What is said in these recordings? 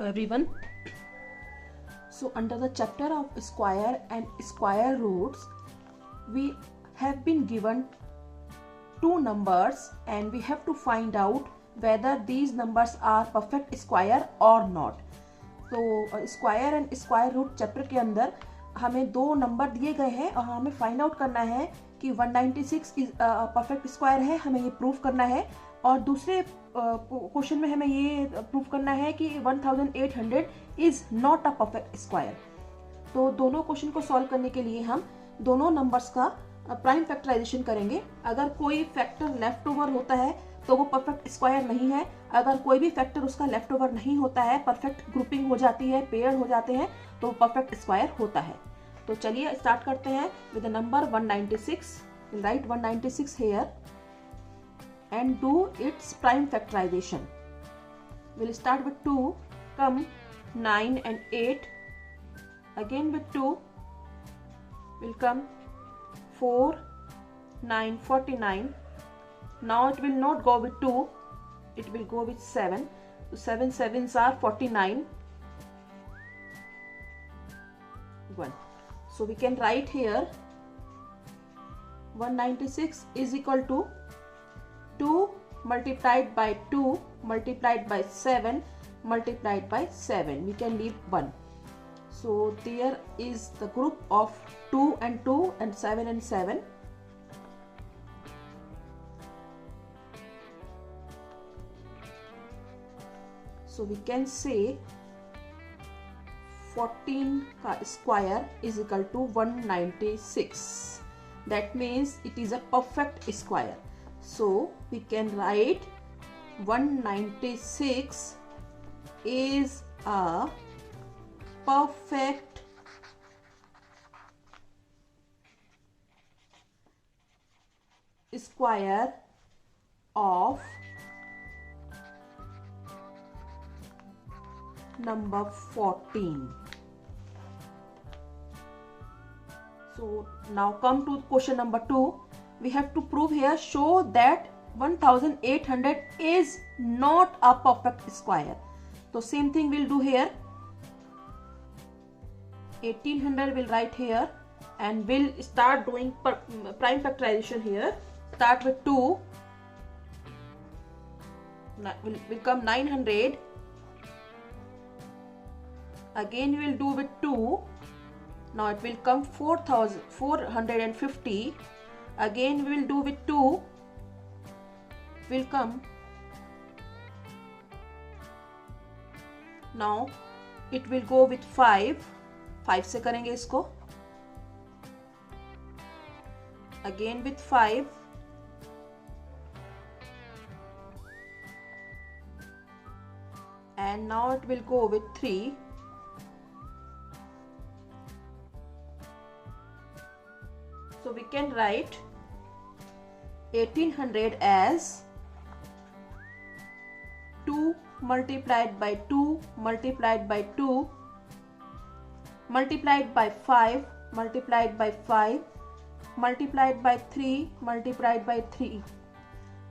Hello everyone. So under the chapter of square and square roots, we have been given two numbers and we have to find out whether these numbers are perfect square or not. तो square and square root chapter के अंदर हमें दो number दिए गए हैं और हमें फाइंड आउट करना है कि 196 इज परफेक्ट स्क्वायर है, हमें ये प्रूफ करना है। और दूसरे क्वेश्चन में हमें ये प्रूफ करना है कि 1800 is not a perfect square. तो दोनों क्वेश्चन को सॉल्व करने के लिए हम दोनों नंबर्स का प्राइम फैक्टराइजेशन करेंगे। अगर कोई फैक्टर लेफ्ट ओवर होता है तो वो परफेक्ट स्क्वायर नहीं है, अगर कोई भी फैक्टर उसका लेफ्ट ओवर नहीं होता है, परफेक्ट ग्रुपिंग हो जाती है, पेयर हो जाते हैं, तो वो परफेक्ट स्क्वायर होता है। तो चलिए स्टार्ट करते हैं with the number 196। Right 196 here and do its prime factorization. We'll start with 2, come 9 and 8, again with 2, will come 4, 9, 49. Now it will not go with 2, it will go with 7. So 7 sevens are 49. 1. So we can write here 196 is equal to 2 multiplied by 2 multiplied by 7 multiplied by 7. We can leave 1. So there is the group of 2 and 2 and 7 and 7. So we can say 14 ka square is equal to 196. That means it is a perfect square. So we can write 196 is a perfect square of number 14. So now come to question number 2. We have to prove here, show that 1800 is not a perfect square. So same thing we'll do here. 1800 will write here and we'll start doing prime factorization here. Start with 2. Will come 900. Again we'll do with 2. Now it will come 450. Again we will do with 2, will come. Now it will go with 5. 5 से करेंगे इसको. Again with 5. And now it will go with 3. So we can write 1800 as 2 multiplied by 2 multiplied by 2 multiplied by 5 multiplied by 5 multiplied by 3 multiplied by 3.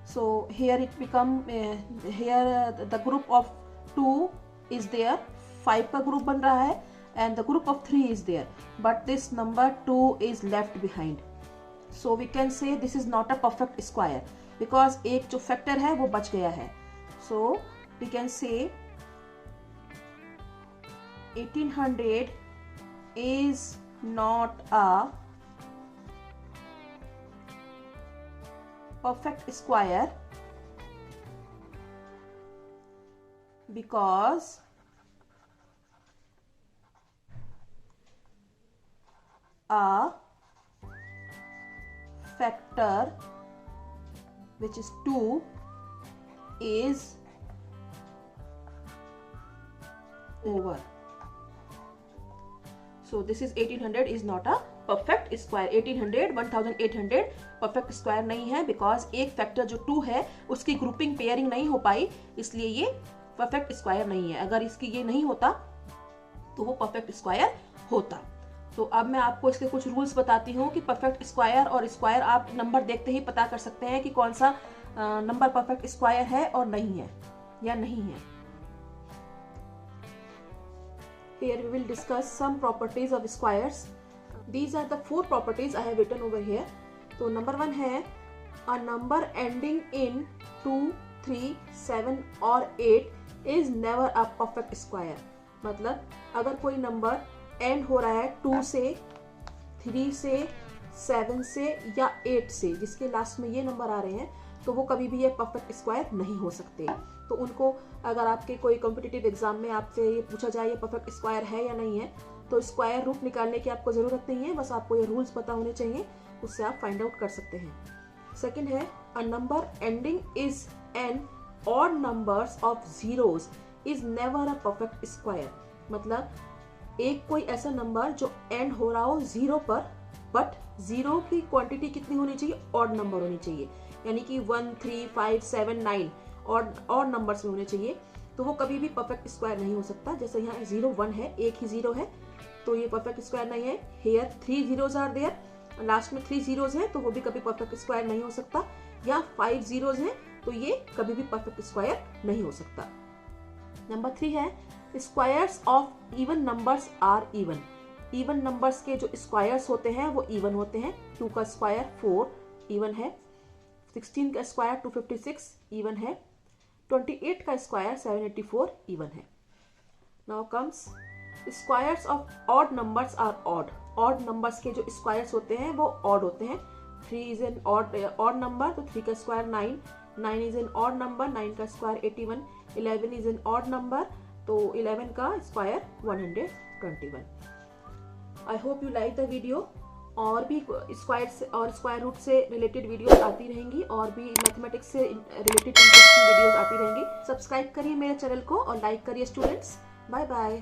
So here it become the group of 2 is there, 5 का group बन रहा है and the group of 3 is there, but this number 2 is left behind. So we can say this is not a perfect square because एक जो factor है वो बच गया है. So we can say 1800 is not a perfect square because a factor which is 2 is over. So this is 1800 is not a perfect square. 1800 perfect square नहीं है because एक factor जो 2 है उसकी grouping pairing नहीं हो पाई, इसलिए ये perfect square नहीं है। अगर इसकी ये नहीं होता तो वो perfect square होता। तो अब मैं आपको इसके कुछ रूल्स बताती हूँ कि परफेक्ट स्क्वायर और स्क्वायर आप नंबर देखते ही पता कर सकते हैं कि कौन सा नंबर परफेक्ट स्क्वायर है और नहीं है या नहीं है। Here we will discuss some properties of squares. These are the 4 properties I have written over here. तो number 1 है a number ending in 2, 3, 7 और 8 is never a perfect square. मतलब अगर कोई नंबर एंड हो रहा है 2 से, 3 से, 7 से या 8 से, जिसके लास्ट में ये नंबर आ रहे हैं, तो वो कभी भी ये परफेक्ट स्क्वायर नहीं हो सकते। तो उनको अगर आपके कोई कॉम्पिटिटिव एग्जाम में आपसे ये पूछा जाए ये परफेक्ट स्क्वायर है या नहीं है, तो स्क्वायर रूट निकालने की आपको ज़रूरत नहीं है, बस आपको ये रूल्स पता होने चाहिए, उससे आप फाइंड आउट कर सकते हैं। सेकेंड है a number ending is an odd numbers of zeros is never a perfect square. मतलब एक कोई ऐसा नंबर जो एंड हो रहा हो 0 पर, बट 0 की क्वांटिटी कितनी होनी चाहिए, ऑड नंबर होनी चाहिए, यानी कि 1, 3, 5, 7, 9 और नंबर्स में होने चाहिए, तो वो कभी भी परफेक्ट स्क्वायर नहीं हो सकता। जैसे यहाँ 0, 1 है, एक ही 0 है, तो ये परफेक्ट स्क्वायर नहीं है। Here 3 zeros are there, last में 3 zeros है, तो वो भी कभी परफेक्ट स्क्वायर नहीं हो सकता। या 5 zeros है, तो ये कभी भी परफेक्ट स्क्वायर नहीं हो सकता। नंबर 3 है squares of even numbers are even. Even numbers के जो स्क्वायर्स होते हैं वो इवन होते हैं। 2 का स्क्वायर 4 इवन है, 16 का स्क्वायर 256 इवन है, 28 का स्क्वायर 784 इवन है। Now comes squares of odd numbers are odd. Odd numbers के जो स्क्वायर्स होते हैं वो ऑड होते हैं। 3 इज एन ऑड नंबर, तो 3 का square 9, 9 is an odd number, 9 का square 81, 11 is an odd number, तो 11 का square 121। I hope you like the video. और भी स्क्वायर से और स्क्वायर रूट से रिलेटेड वीडियोस आती रहेंगी, और भी मैथमेटिक्स से रिलेटेड इंटरेस्टिंग वीडियोस आती रहेंगी। सब्सक्राइब करिए मेरे चैनल को और लाइक करिए स्टूडेंट्स। Bye bye.